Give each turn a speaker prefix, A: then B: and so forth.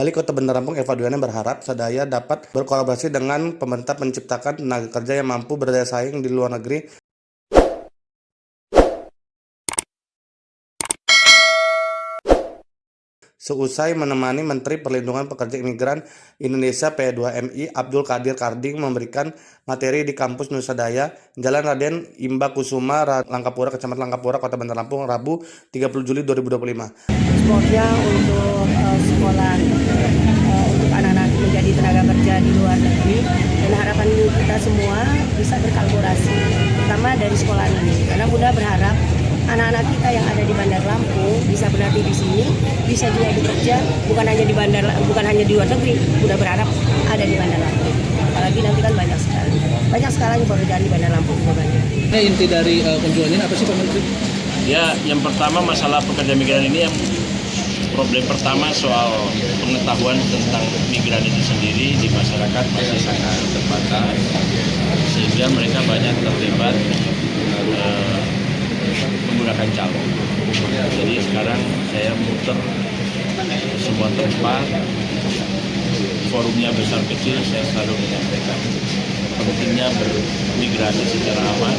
A: Wali Kota Bandar Lampung Eva Duyana berharap Sadaya dapat berkolaborasi dengan pemerintah menciptakan tenaga kerja yang mampu berdaya saing di luar negeri. Seusai menemani Menteri Perlindungan Pekerja Imigran Indonesia P2MI Abdul Qadir Karding memberikan materi di kampus Nusa Daya, Jalan Raden Imba Kusuma, Langkapura, Kecamatan Langkapura, Kota Bandar Lampung, Rabu 30 Juli 2025.
B: Ekspornya untuk sekolah untuk anak-anak menjadi tenaga kerja di luar negeri, dan harapan kita semua bisa berkolaborasi, terutama dari sekolah ini. Karena Bunda berharap anak-anak kita yang ada di Bandar Lampung bisa berlatih di sini, bisa juga bekerja bukan hanya di luar negeri. Bunda berharap ada di Bandar Lampung. Apalagi nanti kan banyak sekali pekerjaan di Bandar Lampung juga banyak.
C: Nah, inti dari kunjungan ini apa sih Pak Menteri?
D: Ya, yang pertama masalah pekerja migran ini yang problem pertama soal pengetahuan tentang migran itu sendiri di masyarakat masih sangat terbatas, sehingga mereka banyak terlibat menggunakan calo. Jadi sekarang saya muter semua tempat, forumnya besar kecil, saya selalu menyampaikan pentingnya bermigrasi secara aman,